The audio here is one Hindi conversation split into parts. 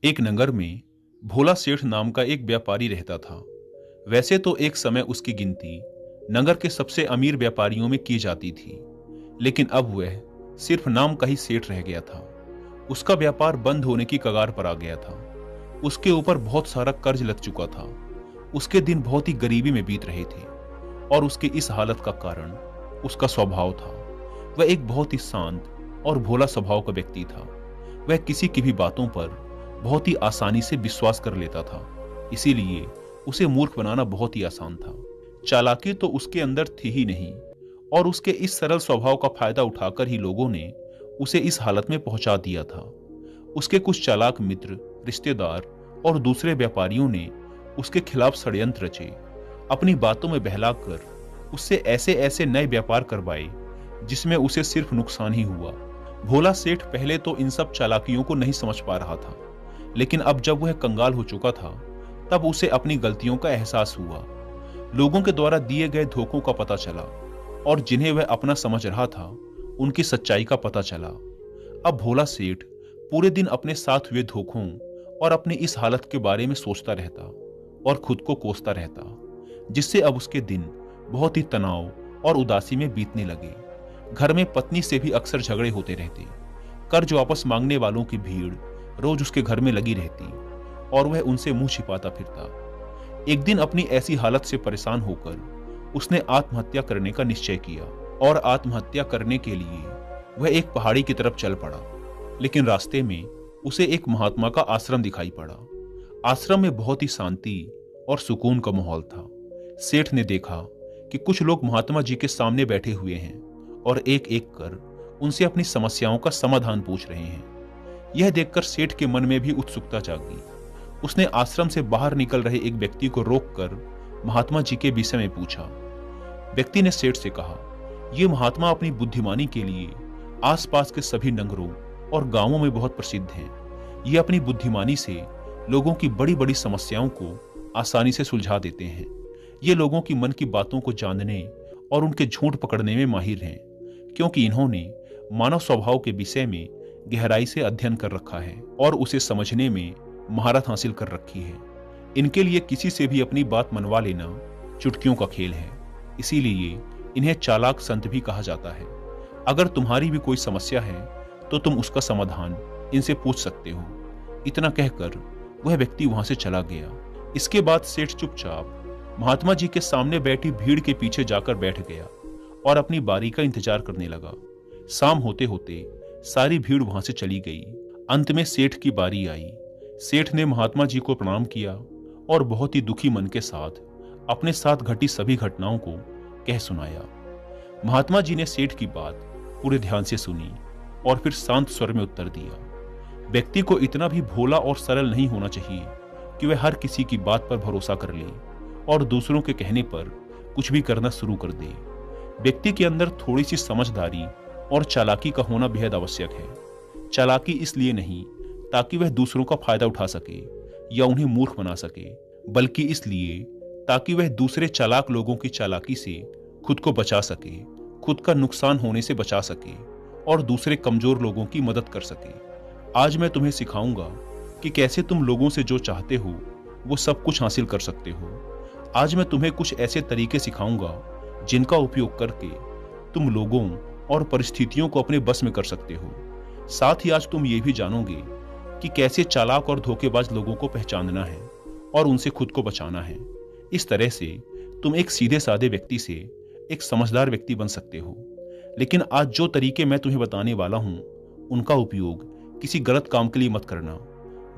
एक नगर में भोला सेठ नाम का एक व्यापारी रहता था। वैसे तो एक समय उसकी गिनती नगर के सबसे अमीर व्यापारियों में की जाती थी, लेकिन अब वह सिर्फ नाम का ही सेठ रह गया था। उसका व्यापार बंद होने की कगार पर आ गया था। उसके ऊपर बहुत सारा कर्ज लग चुका था। उसके दिन बहुत ही गरीबी में बीत रहे थे और उसकी इस हालत का कारण उसका स्वभाव था। वह एक बहुत ही शांत और भोला स्वभाव का व्यक्ति था। वह किसी की भी बातों पर बहुत ही आसानी से विश्वास कर लेता था, इसीलिए उसे मूर्ख बनाना बहुत ही आसान था। चालाकी तो उसके अंदर थी ही नहीं, और उसके इस सरल स्वभाव का फायदा उठाकर ही लोगों ने उसे इस हालत में पहुंचा दिया था। उसके कुछ चालाक मित्र, रिश्तेदार और दूसरे व्यापारियों ने उसके खिलाफ षड्यंत्र रचे। अपनी बातों में बहलाकर उससे ऐसे ऐसे नए व्यापार करवाए जिसमें उसे सिर्फ नुकसान ही हुआ। भोला सेठ पहले तो इन सब चालाकियों को नहीं समझ पा रहा था, लेकिन अब जब वह कंगाल हो चुका था तब उसे अपनी गलतियों का एहसास हुआ। लोगों के द्वारा दिए गए धोखों का पता चला और जिन्हें वह अपना समझ रहा था उनकी सच्चाई का पता चला। अब भोला सेठ पूरे दिन अपने साथ हुए धोखों और अपनी इस हालत के बारे में सोचता रहता और खुद को कोसता रहता, जिससे अब उसके दिन बहुत ही तनाव और उदासी में बीतने लगे। घर में पत्नी से भी अक्सर झगड़े होते रहते। कर्ज वापस मांगने वालों की भीड़ रोज उसके घर में लगी रहती और वह उनसे मुंह छिपाता फिरता। एक दिन अपनी ऐसी हालत से परेशान होकर उसने आत्महत्या करने का निश्चय किया और आत्महत्या करने के लिए वह एक पहाड़ी की तरफ चल पड़ा। लेकिन रास्ते में उसे एक महात्मा का आश्रम दिखाई पड़ा। आश्रम में बहुत ही शांति और सुकून का माहौल था। सेठ ने देखा कि कुछ लोग महात्मा जी के सामने बैठे हुए हैं और एक एक कर उनसे अपनी समस्याओं का समाधान पूछ रहे हैं। यह देखकर सेठ के मन में भी उत्सुकता जागी। उसने आश्रम से बाहर निकल रहे एक व्यक्ति को रोककर महात्मा जी के विषय में पूछा। व्यक्ति ने सेठ से कहा, ये महात्मा अपनी बुद्धिमानी के लिए आसपास के सभी नगरों और गांवों में बहुत प्रसिद्ध हैं। ये अपनी बुद्धिमानी से लोगों की बड़ी बड़ी समस्याओं को आसानी से सुलझा देते हैं। ये लोगों की मन की बातों को जानने और उनके झूठ पकड़ने में माहिर हैं, क्योंकि इन्होंने मानव स्वभाव के विषय में गहराई से अध्ययन कर रखा है और उसे समझने में महारत हासिल कर रखी है। इनके लिए किसी से भी अपनी बात मनवा लेना चुटकियों का खेल है, इसीलिए इन्हें चालाक संत भी कहा जाता है। अगर तुम्हारी भी कोई समस्या है तो तुम उसका समाधान इनसे पूछ सकते हो। इतना कहकर वह व्यक्ति वहां से चला गया। इसके बाद सेठ चुपचाप महात्मा जी के सामने बैठी भीड़ के पीछे जाकर बैठ गया और अपनी बारी का इंतजार करने लगा। शाम होते होते सारी भीड़ वहां से चली गई। अंत में सेठ की बारी आई। सेठ ने महात्मा जी को प्रणाम किया और बहुत ही दुखी मन के साथ अपने साथ घटी सभी घटनाओं को कह सुनाया। महात्मा जी ने सेठ की बात पूरे ध्यान से सुनी और फिर शांत स्वर में उत्तर दिया। व्यक्ति को इतना भी भोला और सरल नहीं होना चाहिए कि वह हर किसी की बात पर भरोसा कर ले और दूसरों के कहने पर कुछ भी करना शुरू कर दे। व्यक्ति के अंदर थोड़ी सी समझदारी और चालाकी का होना बेहद आवश्यक है। चालाकी इसलिए नहीं ताकि वह दूसरों का फायदा उठा सके या उन्हें मूर्ख बना सके, बल्कि इसलिए ताकि वह दूसरे चालाक लोगों की चालाकी से खुद को बचा सके, खुद का नुकसान होने से बचा सके और दूसरे कमजोर लोगों की मदद कर सके। आज मैं तुम्हें सिखाऊंगा कि कैसे तुम लोगों से जो चाहते हो वो सब कुछ हासिल कर सकते हो। आज मैं तुम्हें कुछ ऐसे तरीके सिखाऊंगा जिनका उपयोग करके तुम लोगों और परिस्थितियों को अपने बस में कर सकते हो। साथ ही आज तुम ये भी जानोगे कि कैसे चालाक और धोखेबाज लोगों को पहचानना है और उनसे खुद को बचाना है। इस तरह से तुम एक सीधे साधे व्यक्ति से एक समझदार व्यक्ति बन सकते हो। लेकिन आज जो तरीके मैं तुम्हें बताने वाला हूं उनका उपयोग किसी गलत काम के लिए मत करना,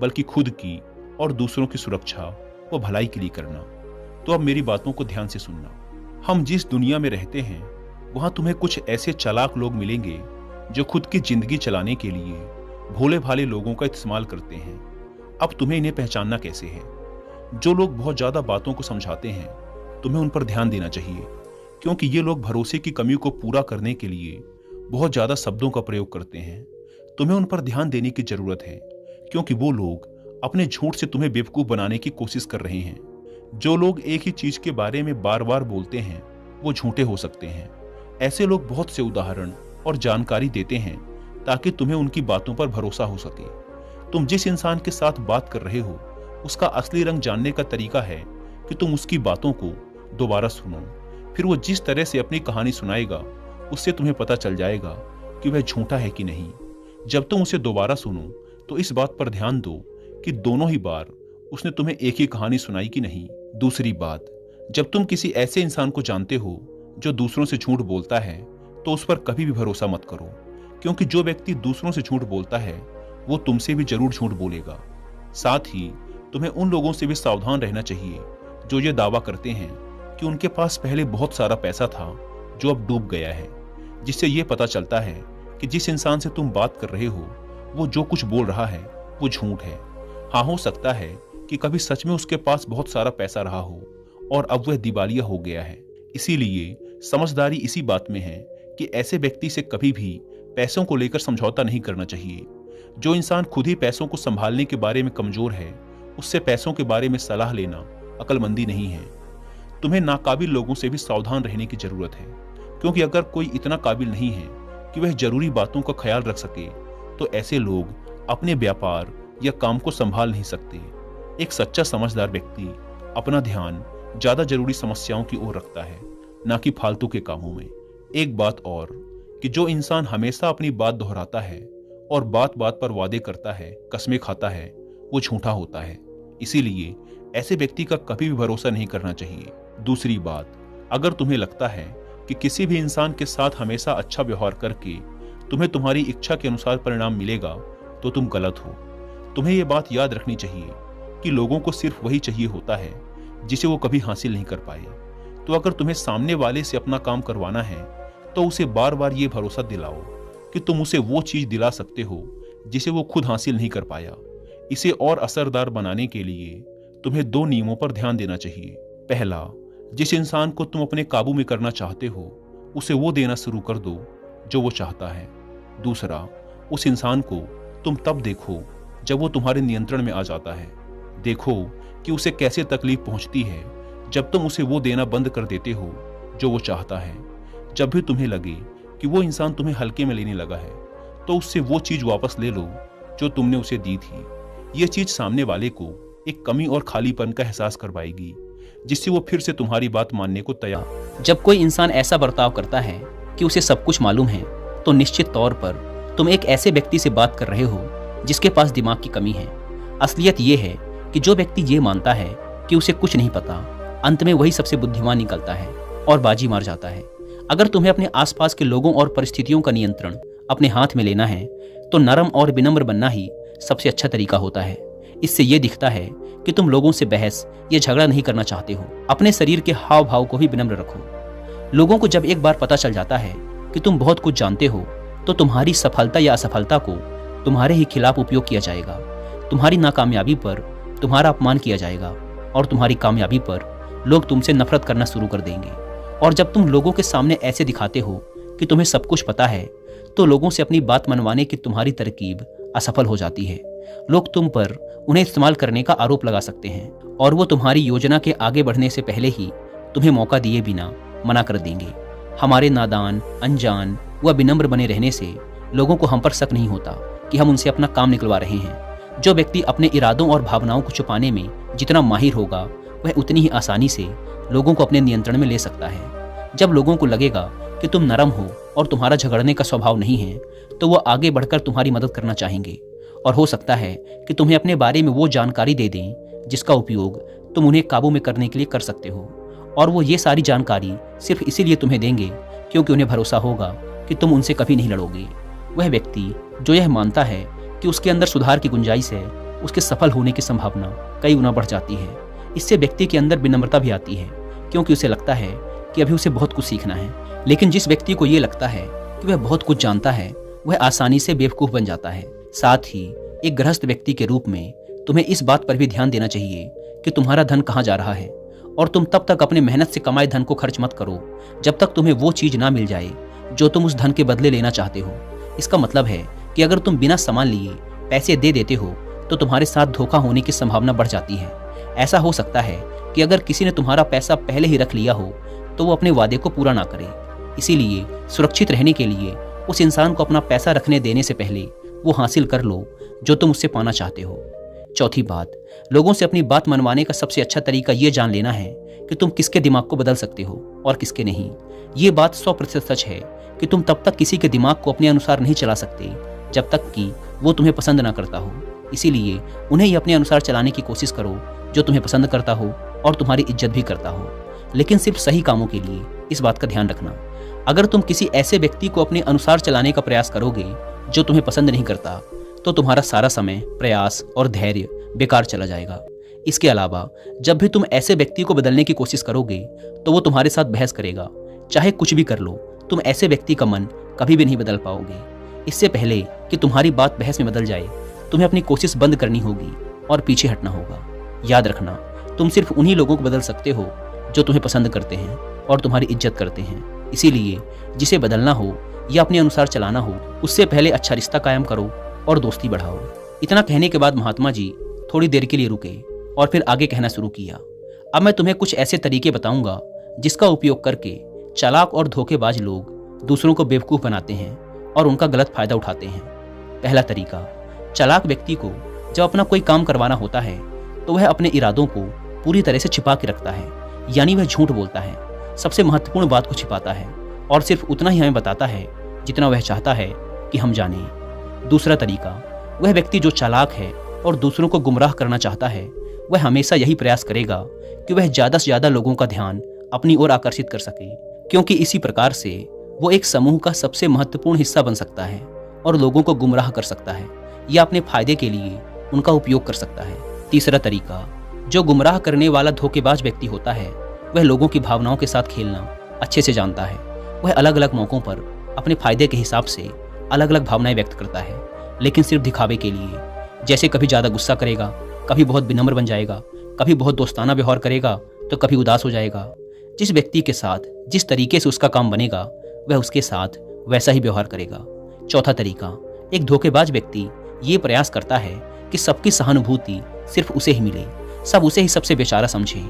बल्कि खुद की और दूसरों की सुरक्षा व भलाई के लिए करना। तो अब मेरी बातों को ध्यान से सुनना। हम जिस दुनिया में रहते हैं वहां तुम्हें कुछ ऐसे चालाक लोग मिलेंगे जो खुद की जिंदगी चलाने के लिए भोले भाले लोगों का इस्तेमाल करते हैं। अब तुम्हें इन्हें पहचानना कैसे है? जो लोग बहुत ज्यादा बातों को समझाते हैं तुम्हें उन पर ध्यान देना चाहिए, क्योंकि ये लोग भरोसे की कमी को पूरा करने के लिए बहुत ज्यादा शब्दों का प्रयोग करते हैं। तुम्हें उन पर ध्यान देने की जरूरत है, क्योंकि वो लोग अपने झूठ से तुम्हें बेवकूफ बनाने की कोशिश कर रहे हैं। जो लोग एक ही चीज के बारे में बार बार बोलते हैं वो झूठे हो सकते हैं। ऐसे लोग बहुत से उदाहरण और जानकारी देते हैं ताकि तुम्हें उनकी बातों पर भरोसा हो सके। तुम जिस इंसान के साथ बात कर रहे हो उसका असली रंग जानने का तरीका है कि तुम उसकी बातों को दोबारा सुनो। फिर वो जिस तरह से अपनी कहानी सुनाएगा उससे तुम्हें पता चल जाएगा कि वह झूठा है कि नहीं। जब तुम उसे दोबारा सुनो तो इस बात पर ध्यान दो कि दोनों ही बार उसने तुम्हें एक ही कहानी सुनाई कि नहीं। दूसरी बात, जब तुम किसी ऐसे इंसान को जानते हो जो दूसरों से झूठ बोलता है तो उस पर कभी भी भरोसा मत करो, क्योंकि जो व्यक्ति दूसरों से झूठ बोलता है वो तुमसे भी जरूर झूठ बोलेगा। साथ ही तुम्हें उन लोगों से भी सावधान रहना चाहिए जो ये दावा करते हैं कि उनके पास पहले बहुत सारा पैसा था जो अब डूब गया है, जिससे ये पता चलता है कि जिस इंसान से तुम बात कर रहे हो वो जो कुछ बोल रहा है वो झूठ है। हाँ, हो सकता है कि कभी सच में उसके पास बहुत सारा पैसा रहा हो और अब वह दिवालिया हो गया है। इसीलिए समझदारी इसी बात में है कि ऐसे व्यक्ति से कभी भी पैसों को लेकर समझौता नहीं करना चाहिए। जो इंसान खुद ही पैसों को संभालने के बारे में कमजोर है उससे पैसों के बारे में सलाह लेना अक्लमंदी नहीं है। तुम्हें नाकाबिल लोगों से भी सावधान रहने की जरूरत है, क्योंकि अगर कोई इतना काबिल नहीं है कि वह जरूरी बातों का ख्याल रख सके तो ऐसे लोग अपने व्यापार या काम को संभाल नहीं सकते। एक सच्चा समझदार व्यक्ति अपना ध्यान ज्यादा जरूरी समस्याओं की ओर रखता है, ना कि फालतू के कामों में। एक बात और कि जो इंसान हमेशा अपनी बात दोहराता है और बात बात पर वादे करता है, कस्में खाता है, वो झूठा होता है। इसीलिए ऐसे व्यक्ति का कभी भी भरोसा नहीं करना चाहिए। दूसरी बात, अगर तुम्हें लगता है कि किसी भी इंसान के साथ हमेशा अच्छा व्यवहार करके तुम्हें तुम्हारी इच्छा के अनुसार परिणाम मिलेगा तो तुम गलत हो। तुम्हें यह बात याद रखनी चाहिए कि लोगों को सिर्फ वही चाहिए होता है जिसे वो कभी हासिल नहीं कर पाए। तो अगर तुम्हें सामने वाले से अपना काम करवाना है तो उसे बार बार ये भरोसा दिलाओ कि तुम उसे वो चीज दिला सकते हो जिसे वो खुद हासिल नहीं कर पाया। इसे और असरदार बनाने के लिए तुम्हें 2 नियमों पर ध्यान देना चाहिए। पहला, जिस इंसान को तुम अपने काबू में करना चाहते हो उसे वो देना शुरू कर दो जो वो चाहता है। दूसरा, उस इंसान को तुम तब देखो जब वो तुम्हारे नियंत्रण में आ जाता है। देखो कि उसे कैसे तकलीफ पहुंचती है जब तुम उसे वो देना बंद कर देते हो जो वो चाहता है। जब भी तुम्हें लगे कि वो इंसान तुम्हें हल्के में लेने लगा है तो उससे वो चीज वापस ले लो जो तुमने उसे दी थी। ये चीज सामने वाले को एक कमी और खालीपन का एहसास करवाएगी, जिससे वो फिर से तुम्हारी बात मानने को तैयार। जब कोई इंसान ऐसा बर्ताव करता है कि उसे सब कुछ मालूम है तो निश्चित तौर पर तुम एक ऐसे व्यक्ति से बात कर रहे हो जिसके पास दिमाग की कमी है। असलियत ये है कि जो व्यक्ति ये मानता है कि उसे कुछ नहीं पता, अंत में वही सबसे बुद्धिमान निकलता है और बाजी मार जाता है। अगर तुम्हें अपने आसपास के लोगों और परिस्थितियों का नियंत्रण अपने हाथ में लेना है तो नरम और विनम्र बनना ही सबसे अच्छा तरीका होता है। इससे ये दिखता है कि तुम लोगों से बहस या झगड़ा नहीं करना चाहते हो। अपने शरीर के हाव भाव को भी विनम्र रखो। लोगों को जब एक बार पता चल जाता है कि तुम बहुत कुछ जानते हो तो तुम्हारी सफलता या असफलता को तुम्हारे ही खिलाफ उपयोग किया जाएगा। तुम्हारी नाकामयाबी पर तुम्हारा अपमान किया जाएगा और तुम्हारी कामयाबी पर लोग तुमसे नफरत करना शुरू कर देंगे। और जब तुम लोगों के सामने ऐसे दिखाते हो कि तुम्हें सब कुछ पता है तो लोगों से अपनी बात मनवाने की तुम्हारी तरकीब असफल हो जाती है। लोग तुम पर उन्हें इस्तेमाल करने का आरोप लगा सकते हैं और वो तुम्हारी योजना के आगे बढ़ने से पहले ही तुम्हें मौका दिए बिना मना कर देंगे। हमारे नादान, अनजान व विनम्र बने रहने से लोगों को हम पर शक नहीं होता कि हम उनसे अपना काम निकलवा रहे हैं। जो व्यक्ति अपने इरादों और भावनाओं को छुपाने में जितना माहिर होगा वह उतनी ही आसानी से लोगों को अपने नियंत्रण में ले सकता है। जब लोगों को लगेगा कि तुम नरम हो और तुम्हारा झगड़ने का स्वभाव नहीं है तो वो आगे बढ़कर तुम्हारी मदद करना चाहेंगे और हो सकता है कि तुम्हें अपने बारे में वो जानकारी दे दें जिसका उपयोग तुम उन्हें काबू में करने के लिए कर सकते हो। और वो ये सारी जानकारी सिर्फ इसीलिए तुम्हें देंगे क्योंकि उन्हें भरोसा होगा कि तुम उनसे कभी नहीं लड़ोगे। वह व्यक्ति जो यह मानता है कि उसके अंदर सुधार की गुंजाइश है, उसके सफल होने की संभावना कई गुना बढ़ जाती है। इससे व्यक्ति के अंदर विनम्रता भी आती है क्योंकि उसे लगता है कि अभी उसे बहुत कुछ सीखना है। लेकिन जिस व्यक्ति को ये लगता है कि वह बहुत कुछ जानता है वह आसानी से बेवकूफ़ बन जाता है। साथ ही एक गृहस्थ व्यक्ति के रूप में तुम्हें इस बात पर भी ध्यान देना चाहिए कि तुम्हारा धन कहाँ जा रहा है और तुम तब तक अपने मेहनत से कमाए धन को खर्च मत करो जब तक तुम्हें वो चीज़ ना मिल जाए जो तुम उस धन के बदले लेना चाहते हो। इसका मतलब है कि अगर तुम बिना सामान लिए पैसे दे देते हो तो तुम्हारे साथ धोखा होने की संभावना बढ़ जाती है। ऐसा हो सकता है कि अगर किसी ने तुम्हारा पैसा पहले ही रख लिया हो तो वो अपने वादे को पूरा ना करे। इसीलिए सुरक्षित रहने के लिए उस इंसान को अपना पैसा रखने देने से पहले वो हासिल कर लो जो तुम उससे पाना चाहते हो। चौथी बात, लोगों से अपनी बात मनवाने का सबसे अच्छा तरीका ये जान लेना है कि तुम किसके दिमाग को बदल सकते हो और किसके नहीं। ये बात 100% सच है कि तुम तब तक किसी के दिमाग को अपने अनुसार नहीं चला सकते जब तक कि वो तुम्हें पसंद ना करता हो। इसीलिए उन्हें ही अपने अनुसार चलाने की कोशिश करो जो तुम्हें पसंद करता हो और तुम्हारी इज्जत भी करता हो, लेकिन सिर्फ सही कामों के लिए। इस बात का ध्यान रखना, अगर तुम किसी ऐसे व्यक्ति को अपने अनुसार चलाने का प्रयास करोगे जो तुम्हें पसंद नहीं करता, तो तुम्हारा सारा समय, प्रयास और धैर्य बेकार चला जाएगा। इसके अलावा जब भी तुम ऐसे व्यक्ति को बदलने की कोशिश करोगे तो वो तुम्हारे साथ बहस करेगा। चाहे कुछ भी कर लो, तुम ऐसे व्यक्ति का मन कभी भी नहीं बदल पाओगे। इससे पहले कि तुम्हारी बात बहस में बदल जाए, तुम्हें अपनी कोशिश बंद करनी होगी और पीछे हटना होगा। याद रखना, तुम सिर्फ उन्हीं लोगों को बदल सकते हो जो तुम्हें पसंद करते हैं और तुम्हारी इज्जत करते हैं। इसीलिए जिसे बदलना हो या अपने अनुसार चलाना हो, उससे पहले अच्छा रिश्ता कायम करो और दोस्ती बढ़ाओ। इतना कहने के बाद महात्मा जी थोड़ी देर के लिए रुके और फिर आगे कहना शुरू किया। अब मैं तुम्हें कुछ ऐसे तरीके बताऊंगा जिसका उपयोग करके चालाक और धोखेबाज लोग दूसरों को बेवकूफ़ बनाते हैं और उनका गलत फायदा उठाते हैं। पहला तरीका, चालाक व्यक्ति को जब अपना कोई काम करवाना होता है तो वह अपने इरादों को पूरी तरह से छिपा के रखता है, यानी वह झूठ बोलता है, सबसे महत्वपूर्ण बात को छिपाता है और सिर्फ उतना ही हमें बताता है जितना वह चाहता है कि हम जानें। दूसरा तरीका, वह व्यक्ति जो चालाक है और दूसरों को गुमराह करना चाहता है, वह हमेशा यही प्रयास करेगा कि वह ज़्यादा से ज़्यादा लोगों का ध्यान अपनी ओर आकर्षित कर सके, क्योंकि इसी प्रकार से वो एक समूह का सबसे महत्वपूर्ण हिस्सा बन सकता है और लोगों को गुमराह कर सकता है या अपने फायदे के लिए उनका उपयोग कर सकता है। तीसरा तरीका, जो गुमराह करने वाला धोखेबाज व्यक्ति होता है, वह लोगों की भावनाओं के साथ खेलना अच्छे से जानता है। वह अलग अलग मौक़ों पर अपने फायदे के हिसाब से अलग अलग भावनाएं व्यक्त करता है, लेकिन सिर्फ दिखावे के लिए। जैसे कभी ज़्यादा गुस्सा करेगा, कभी बहुत विनम्र बन जाएगा, कभी बहुत दोस्ताना व्यवहार करेगा तो कभी उदास हो जाएगा। जिस व्यक्ति के साथ जिस तरीके से उसका काम बनेगा, वह उसके साथ वैसा ही व्यवहार करेगा। चौथा तरीका, एक धोखेबाज व्यक्ति ये प्रयास करता है कि सबकी सहानुभूति सिर्फ उसे ही मिले, सब उसे ही सबसे बेचारा समझे।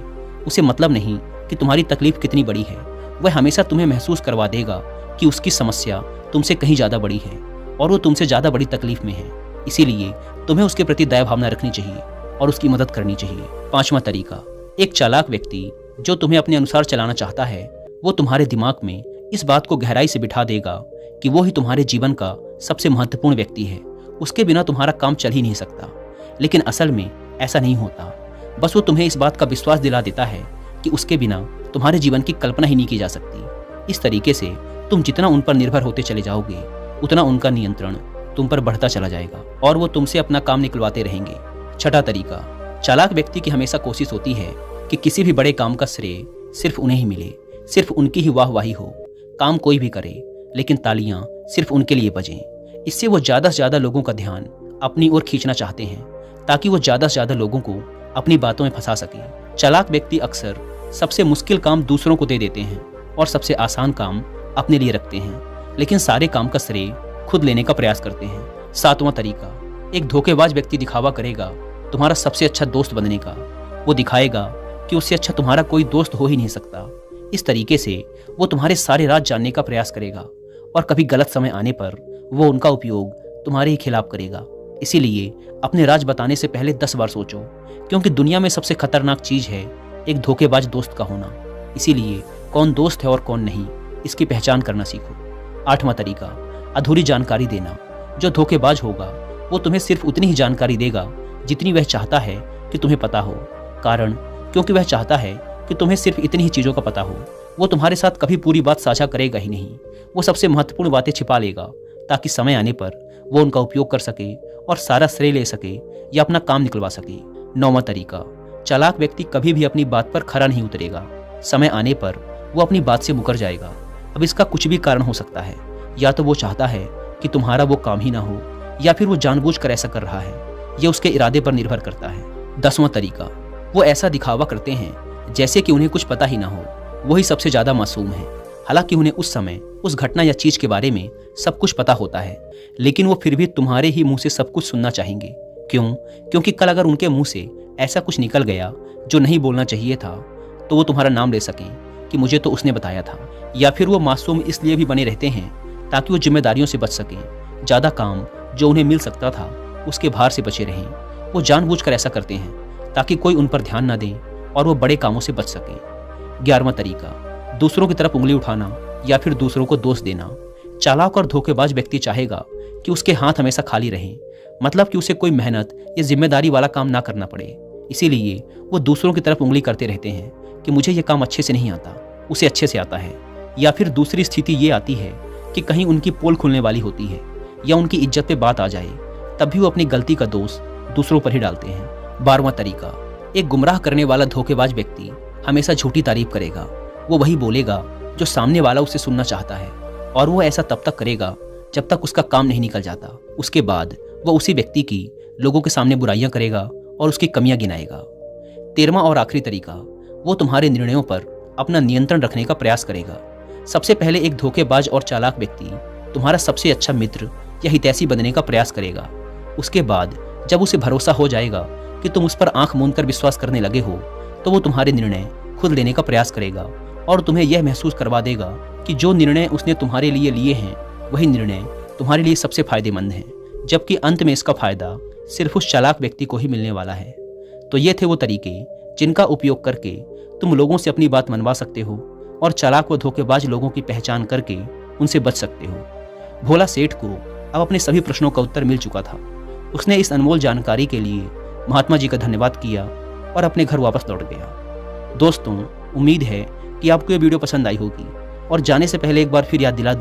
उसे मतलब नहीं कि तुम्हारी तकलीफ कितनी बड़ी है, वह हमेशा तुम्हें महसूस करवा देगा कि उसकी समस्या तुमसे कहीं ज़्यादा बड़ी है और वो तुमसे ज़्यादा बड़ी तकलीफ में है। इसीलिए तुम्हें उसके प्रति दया भावना रखनी चाहिए और उसकी मदद करनी चाहिए। पांचवा तरीका, एक चालाक व्यक्ति जो तुम्हें अपने अनुसार चलाना चाहता है, वो तुम्हारे दिमाग में इस बात को गहराई से बिठा देगा कि वो ही तुम्हारे जीवन का सबसे महत्वपूर्ण व्यक्ति है, उसके बिना तुम्हारा काम चल ही नहीं सकता। लेकिन असल में ऐसा नहीं होता, बस वो तुम्हें इस बात का विश्वास दिला देता है कि उसके बिना तुम्हारे जीवन की कल्पना ही नहीं की जा सकती। इस तरीके से तुम जितना उन पर निर्भर होते चले जाओगे, उतना उनका नियंत्रण तुम पर बढ़ता चला जाएगा और वो तुमसे अपना काम निकलवाते रहेंगे। छठा तरीका, चालाक व्यक्ति की हमेशा कोशिश होती है कि किसी भी बड़े काम का श्रेय सिर्फ उन्हें ही मिले, सिर्फ उनकी ही वाहवाही हो। काम कोई भी करे, लेकिन तालियां सिर्फ उनके लिए बजें। इससे वो ज़्यादा से ज़्यादा लोगों का ध्यान अपनी ओर खींचना चाहते हैं, ताकि वो ज़्यादा से ज़्यादा लोगों को अपनी बातों में फंसा सके। चालाक व्यक्ति अक्सर सबसे मुश्किल काम दूसरों को दे देते हैं और सबसे आसान काम अपने लिए रखते हैं, लेकिन सारे काम का श्रेय खुद लेने का प्रयास करते हैं। सातवां तरीका, एक धोखेबाज व्यक्ति दिखावा करेगा तुम्हारा सबसे अच्छा दोस्त बनने का। वो दिखाएगा कि उससे अच्छा तुम्हारा कोई दोस्त हो ही नहीं सकता। इस तरीके से वो तुम्हारे सारे राज जानने का प्रयास करेगा और कभी गलत समय आने पर वो उनका उपयोग तुम्हारे ही खिलाफ करेगा। इसीलिए अपने राज बताने से पहले 10 बार सोचो, क्योंकि दुनिया में सबसे खतरनाक चीज़ है एक धोखेबाज दोस्त का होना। इसीलिए कौन दोस्त है और कौन नहीं, इसकी पहचान करना सीखो। आठवां तरीका, अधूरी जानकारी देना। जो धोखेबाज होगा वो तुम्हें सिर्फ उतनी ही जानकारी देगा जितनी वह चाहता है कि तुम्हें पता हो। कारण, क्योंकि वह चाहता है कि तुम्हें सिर्फ इतनी ही चीज़ों का पता हो। वो तुम्हारे साथ कभी पूरी बात साझा करेगा ही नहीं। वो सबसे महत्वपूर्ण बातें छिपा लेगा ताकि समय आने पर वो उनका उपयोग कर सके और सारा श्रेय ले सके या अपना काम निकलवा सके। नौवां तरीका, चालाक व्यक्ति कभी भी अपनी बात पर खरा नहीं उतरेगा। समय आने पर वो अपनी बात से मुकर जाएगा। अब इसका कुछ भी कारण हो सकता है, या तो वो चाहता है कि तुम्हारा वो काम ही ना हो, या फिर वो जानबूझकर ऐसा कर रहा है। यह उसके इरादे पर निर्भर करता है। 10वां तरीका, वो ऐसा दिखावा करते हैं जैसे कि उन्हें कुछ पता ही ना हो। वही सबसे ज़्यादा मासूम है। हालांकि उन्हें उस समय उस घटना या चीज़ के बारे में सब कुछ पता होता है, लेकिन वो फिर भी तुम्हारे ही मुंह से सब कुछ सुनना चाहेंगे। क्यों? क्योंकि कल अगर उनके मुंह से ऐसा कुछ निकल गया जो नहीं बोलना चाहिए था, तो वो तुम्हारा नाम ले सकें कि मुझे तो उसने बताया था। या फिर वो मासूम इसलिए भी बने रहते हैं ताकि वो जिम्मेदारियों से बच सकें। ज़्यादा काम जो उन्हें मिल सकता था उसके भार से बचे रहें। वो जानबूझकर ऐसा करते हैं ताकि कोई उन पर ध्यान न दे और वो बड़े कामों से बच सके। 11वां तरीका, दूसरों की तरफ उंगली उठाना या फिर दूसरों को दोष देना। चालाक और धोखेबाज व्यक्ति चाहेगा कि उसके हाथ हमेशा खाली रहें, मतलब कि उसे कोई मेहनत या जिम्मेदारी वाला काम ना करना पड़े। इसीलिए वो दूसरों की तरफ उंगली करते रहते हैं कि मुझे ये काम अच्छे से नहीं आता, उसे अच्छे से आता है। या फिर दूसरी स्थिति ये आती है कि कहीं उनकी पोल खुलने वाली होती है या उनकी इज्जत पे बात आ जाए, तब भी वो अपनी गलती का दोष दूसरों पर ही डालते हैं। 12वां तरीका, एक गुमराह करने वाला धोखेबाज व्यक्ति हमेशा झूठी तारीफ करेगा। वो वही बोलेगा जो सामने वाला उसे सुनना चाहता है, और वो ऐसा तब तक करेगा जब तक उसका काम नहीं निकल जाता। उसके बाद वो उसी व्यक्ति की लोगों के सामने बुराइयां करेगा और उसकी कमियां गिनाएगा। 13वां और आखिरी तरीका, वो तुम्हारे निर्णयों पर अपना नियंत्रण रखने का प्रयास करेगा। सबसे पहले एक धोखेबाज और चालाक व्यक्ति तुम्हारा सबसे अच्छा मित्र या हितैषी बनने का प्रयास करेगा। उसके बाद जब उसे भरोसा हो जाएगा कि तुम उस पर आंख मूंद कर विश्वास करने लगे हो, तो वो तुम्हारे निर्णय खुद लेने का प्रयास करेगा और तुम्हें यह महसूस करवा देगा कि जो निर्णय उसने तुम्हारे लिए लिए हैं वही निर्णय तुम्हारे लिए सबसे फायदेमंद हैं, जबकि अंत में इसका फायदा सिर्फ उस चालाक व्यक्ति को ही मिलने वाला है। तो ये थे वो तरीके जिनका उपयोग करके तुम लोगों से अपनी बात मनवा सकते हो और चालाक व धोखेबाज लोगों की पहचान करके उनसे बच सकते हो। भोला सेठ को अब अपने सभी प्रश्नों का उत्तर मिल चुका था। उसने इस अनमोल जानकारी के लिए महात्मा जी का धन्यवाद किया और अपने घर वापस लौट गया। दोस्तों, उम्मीद है कि आपको ये वीडियो पसंद आई होगी और जाने से पहले एक बार फिर याद दिला